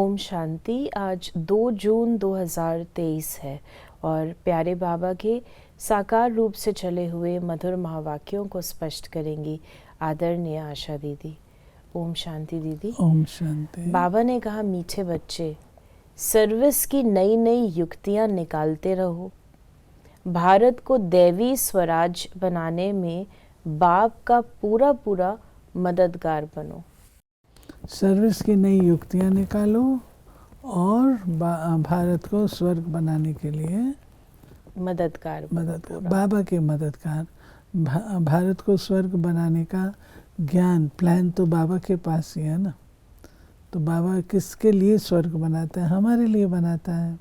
ओम शांति। आज 2 जून 2023 है और प्यारे बाबा के साकार रूप से चले हुए मधुर महावाक्यों को स्पष्ट करेंगी आदरणीय आशा दीदी। ओम शांति दीदी। ओम शांति। बाबा ने कहा, मीठे बच्चे, सर्विस की नई नई युक्तियां निकालते रहो। भारत को दैवी स्वराज बनाने में बाप का पूरा पूरा मददगार बनो। सर्विस की नई युक्तियां निकालो और भारत को स्वर्ग बनाने के लिए मददगार बाबा के मददगार। भारत को स्वर्ग बनाने का ज्ञान प्लान तो बाबा के पास ही है ना। तो बाबा किसके लिए स्वर्ग बनाता है? हमारे लिए बनाता है।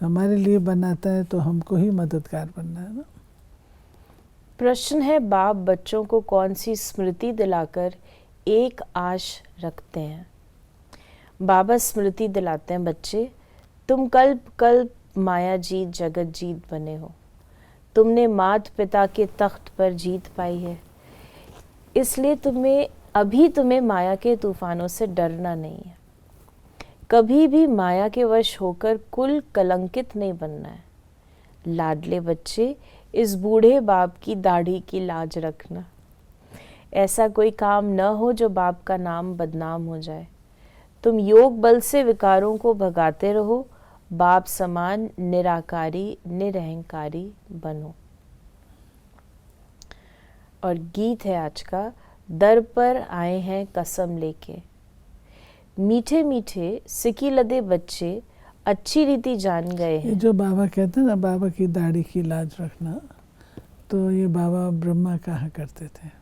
हमारे लिए बनाता है तो हमको ही मददगार बनना है ना। प्रश्न है, बाप बच्चों को कौन सी स्मृति दिलाकर एक आश रखते हैं? बाबा स्मृति दिलाते हैं, बच्चे तुम कल्प कल्प माया जीत जगत जीत बने हो। तुमने मात पिता के तख्त पर जीत पाई है, इसलिए तुम्हें माया के तूफानों से डरना नहीं है। कभी भी माया के वश होकर कुल कलंकित नहीं बनना है। लाडले बच्चे, इस बूढ़े बाप की दाढ़ी की लाज रखना। ऐसा कोई काम न हो जो बाप का नाम बदनाम हो जाए। तुम योग बल से विकारों को भगाते रहो। बाप समान निराकारी निरहंकारी बनो। और गीत है आज का, दर पर आए हैं कसम लेके। मीठे मीठे सिकी लदे बच्चे अच्छी रीति जान गए हैं। ये जो बाबा कहते हैं ना, बाबा की दाढ़ी की लाज रखना, तो ये बाबा ब्रह्मा कहा करते थे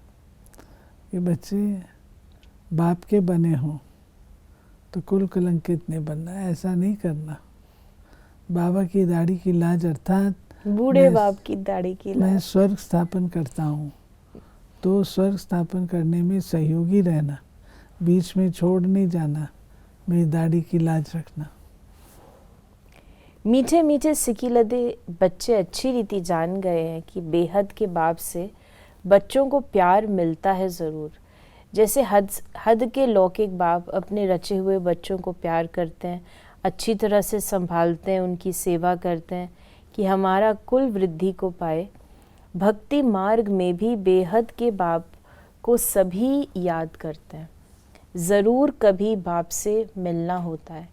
कि बच्चे बाप के बने हो तो कुल कलंकित नहीं बनना, ऐसा नहीं करना। बाबा की दाढ़ी की लाज अर्थात बूढ़े बाप की दाढ़ी की लाज। मैं स्वर्ग स्थापन करता हूँ तो स्वर्ग स्थापन करने में सहयोगी रहना, बीच में छोड़ नहीं जाना, मेरी दाढ़ी की लाज रखना। मीठे मीठे सिकी लदे बच्चे अच्छी रीति जान गए हैं कि बेहद के बाप से बच्चों को प्यार मिलता है ज़रूर। जैसे हद के लौकिक बाप अपने रचे हुए बच्चों को प्यार करते हैं, अच्छी तरह से संभालते हैं, उनकी सेवा करते हैं कि हमारा कुल वृद्धि को पाए। भक्ति मार्ग में भी बेहद के बाप को सभी याद करते हैं। ज़रूर कभी बाप से मिलना होता है।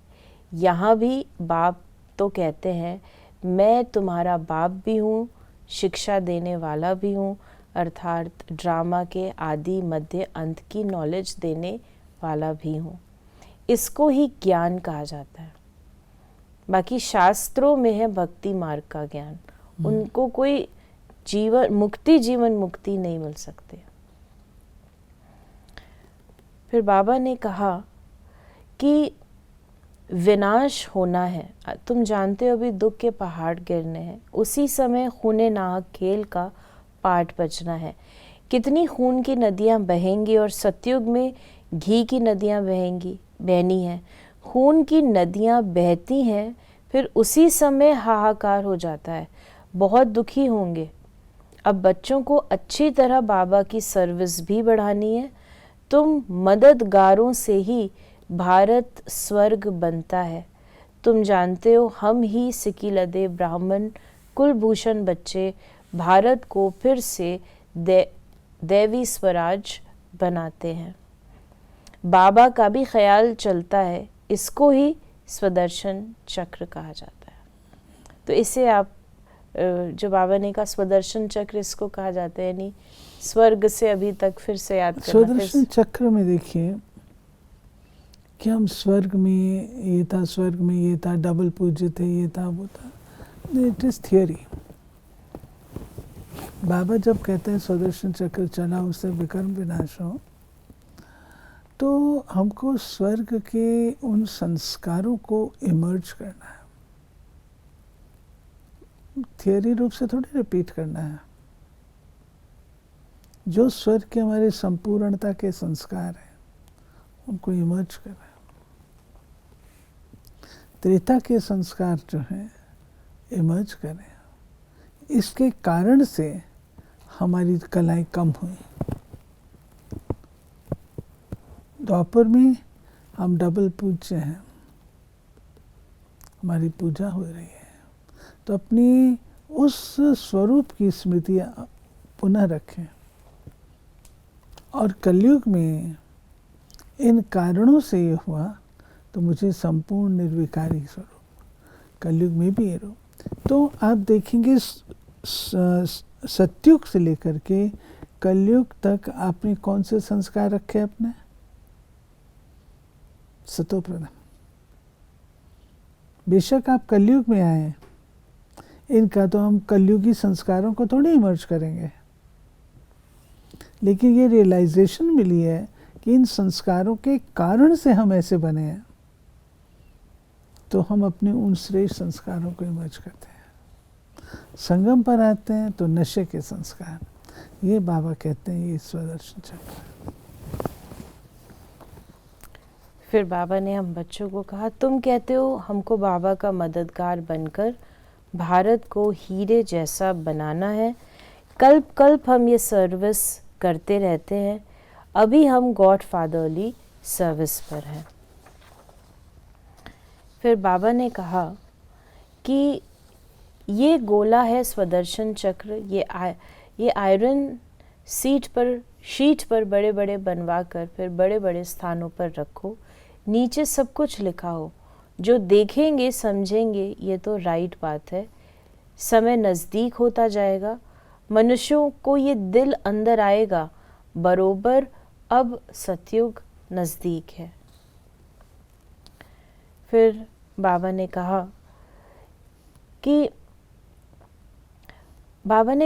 यहाँ भी बाप तो कहते हैं, मैं तुम्हारा बाप भी हूँ, शिक्षा देने वाला भी हूँ, अर्थात ड्रामा के आदि मध्य अंत की नॉलेज देने वाला भी हूँ। इसको ही ज्ञान कहा जाता है। बाकी शास्त्रों में है भक्ति मार्ग का ज्ञान। उनको कोई जीवन मुक्ति नहीं मिल सकती। फिर बाबा ने कहा कि विनाश होना है। तुम जानते हो अभी दुख के पहाड़ गिरने हैं, उसी समय खूने नाहक खेल का पाठ बजना है। कितनी खून की नदियां बहेंगी और सतयुग में घी की नदियां बहनी हैं। खून की नदियां बहती हैं, फिर उसी समय हाहाकार हो जाता है, बहुत दुखी होंगे। अब बच्चों को अच्छी तरह बाबा की सर्विस भी बढ़ानी है। तुम मददगारों से ही भारत स्वर्ग बनता है। तुम जानते हो, हम ही सिकी लदे ब्राह्मण कुलभूषण बच्चे भारत को फिर से दैवी स्वराज बनाते हैं। बाबा का भी ख्याल चलता है, इसको ही स्वदर्शन चक्र कहा जाता है। तो इसे आप जो बाबा ने कहा स्वदर्शन चक्र, इसको कहा जाता है, यानी स्वर्ग से अभी तक फिर से याद करना। स्वदर्शन चक्र में देखिए कि हम स्वर्ग में ये था, स्वर्ग में ये था, डबल पूज्य थे, ये था, वो था। It is theory. बाबा जब कहते हैं स्वदर्शन चक्र चला उससे विकर्म विनाश हो, तो हमको स्वर्ग के उन संस्कारों को इमर्ज करना है, थियोरी रूप से थोड़ी रिपीट करना है। जो स्वर्ग के हमारे संपूर्णता के संस्कार हैं उनको इमर्ज कर रहे हैं। त्रेता के संस्कार जो हैं इमर्ज कर रहे हैं। इसके कारण से हमारी कलाएं कम हुई। द्वापर में हम डबल पूज्य हैं, हमारी पूजा हो रही है, तो अपनी उस स्वरूप की स्मृति पुनः रखें। और कलयुग में इन कारणों से ये हुआ, तो मुझे संपूर्ण निर्विकारी स्वरूप कलयुग में भी ये रूप। तो आप देखेंगे सतयुग से लेकर के कलयुग तक आपने कौन से संस्कार रखे अपने? सतोप्रधान। बेशक आप कलयुग में आए, इनका तो हम कलयुगी संस्कारों को थोड़ी इमर्ज करेंगे, लेकिन ये रियलाइजेशन मिली है कि इन संस्कारों के कारण से हम ऐसे बने हैं, तो हम अपने उन श्रेष्ठ संस्कारों को इमर्ज करते हैं। संगम पर आते हैं तो नशे के संस्कार, ये बाबा कहते हैं ये स्वदर्शन चक्र। फिर बाबा ने हम बच्चों को कहा, तुम कहते हो हमको बाबा का मददगार बनकर भारत को हीरे जैसा बनाना है। कल्प कल्प हम ये सर्विस करते रहते हैं, अभी हम गॉड फादरली सर्विस पर हैं। फिर बाबा ने कहा कि ये गोला है स्वदर्शन चक्र, ये आयरन शीट पर बड़े बड़े बनवा कर फिर बड़े बड़े स्थानों पर रखो, नीचे सब कुछ लिखा हो, जो देखेंगे समझेंगे ये तो राइट बात है। समय नज़दीक होता जाएगा, मनुष्यों को ये दिल अंदर आएगा बरोबर, अब सतयुग नज़दीक है। फिर बाबा ने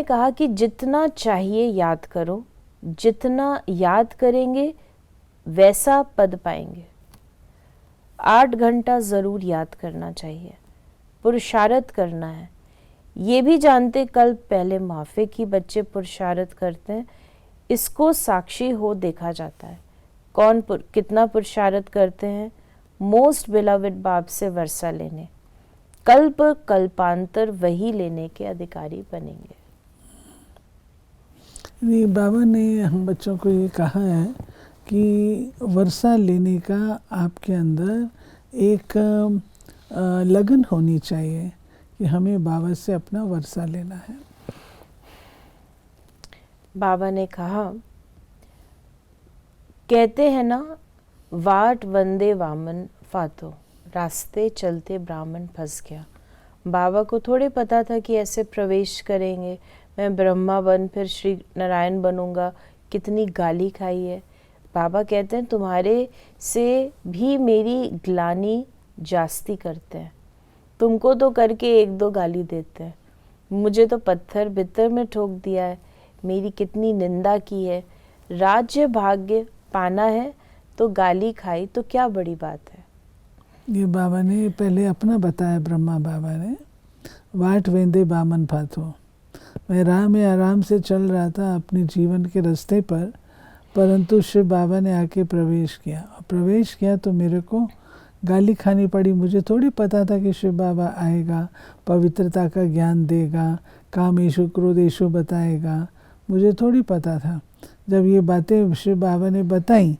कहा कि जितना चाहिए याद करो, जितना याद करेंगे वैसा पद पाएंगे। 8 घंटा ज़रूर याद करना चाहिए, पुरुषार्थ करना है। ये भी जानते कल पहले माफे की बच्चे पुरुषार्थ करते हैं, इसको साक्षी हो देखा जाता है। कौन कितना पुरुषार्थ करते हैं? मोस्ट बिलवेड बाप से वर्षा लेने, कल्प कल्पांतर वही लेने के अधिकारी बनेंगे। बाबा ने हम बच्चों को ये कहा है कि वर्षा लेने का आपके अंदर एक लगन होनी चाहिए कि हमें बाबा से अपना वर्षा लेना है। बाबा ने कहा, कहते हैं ना, वाट वंदे वामन फातो, रास्ते चलते ब्राह्मण फंस गया। बाबा को थोड़े पता था कि ऐसे प्रवेश करेंगे, मैं ब्रह्मा बन फिर श्री नारायण बनूंगा। कितनी गाली खाई है। बाबा कहते हैं तुम्हारे से भी मेरी ग्लानी जास्ती करते हैं, तुमको तो करके 1-2 गाली देते हैं, मुझे तो पत्थर बित्तर में ठोक दिया है, मेरी कितनी निंदा की है। राज्य भाग्य पाना है तो गाली खाई तो क्या बड़ी बात है। ये बाबा ने पहले अपना बताया, ब्रह्मा बाबा ने, वाट वेंदे बामन फाथो। मैं राह में आराम से चल रहा था अपने जीवन के रास्ते पर, परंतु शिव बाबा ने आके प्रवेश किया तो मेरे को गाली खानी पड़ी। मुझे थोड़ी पता था कि शिव बाबा आएगा, पवित्रता का ज्ञान देगा, कामेशु क्रोधेशु बताएगा, मुझे थोड़ी पता था। जब ये बातें शिव बाबा ने बताई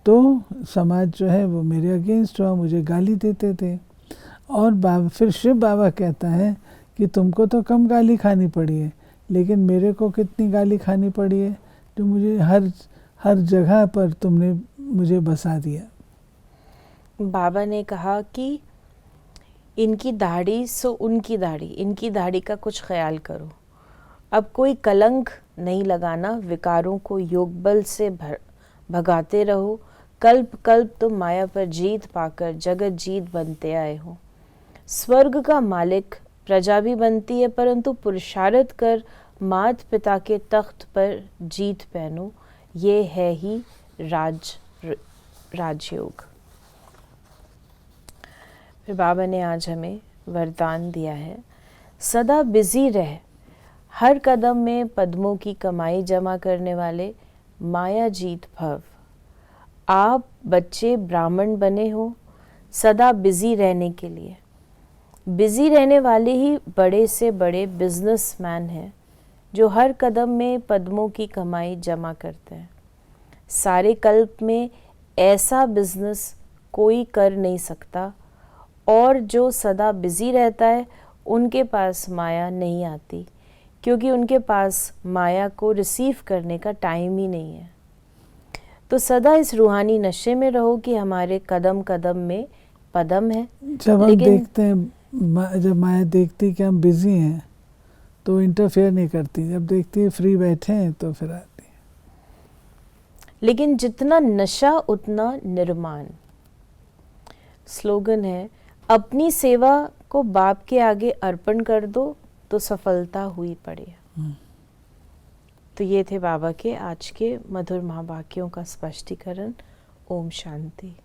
तो समाज जो है वो मेरे अगेंस्ट हुआ, मुझे गाली देते थे। और फिर शिव बाबा कहता है कि तुमको तो कम गाली खानी पड़ी है, लेकिन मेरे को कितनी गाली खानी पड़ी है, जो मुझे हर जगह पर तुमने मुझे बसा दिया। बाबा ने कहा कि इनकी दाढ़ी सो उनकी दाढ़ी, इनकी दाढ़ी का कुछ ख्याल करो। अब कोई कलंक नहीं लगाना, विकारों को योग बल से भगाते रहो। कल्प कल्प तुम माया पर जीत पाकर जगत जीत बनते आए हो। स्वर्ग का मालिक प्रजा भी बनती है, परंतु पुरुषार्थ कर मात पिता के तख्त पर जीत पहनो, ये है ही राजयोग। फिर बाबा ने आज हमें वरदान दिया है, सदा बिजी रह, हर कदम में पद्मों की कमाई जमा करने वाले माया जीत भव। आप बच्चे ब्राह्मण बने हो सदा बिजी रहने के लिए। बिजी रहने वाले ही बड़े से बड़े बिजनेसमैन हैं, जो हर कदम में पद्मों की कमाई जमा करते हैं। सारे कल्प में ऐसा बिजनेस कोई कर नहीं सकता और जो सदा बिजी रहता है उनके पास माया नहीं आती, क्योंकि उनके पास माया को रिसीव करने का टाइम ही नहीं है। तो सदा इस रूहानी नशे में रहो कि हमारे कदम कदम में पदम है। जब हम देखते हैं, जब माया देखती कि हम बिजी हैं तो इंटरफेयर नहीं करती, जब देखती है फ्री बैठे हैं तो फिर आती है। लेकिन जितना नशा उतना निर्माण, स्लोगन है, अपनी सेवा को बाप के आगे अर्पण कर दो तो सफलता हुई पड़े। तो ये थे बाबा के आज के मधुर महावाक्यों का स्पष्टीकरण। ओम शांति।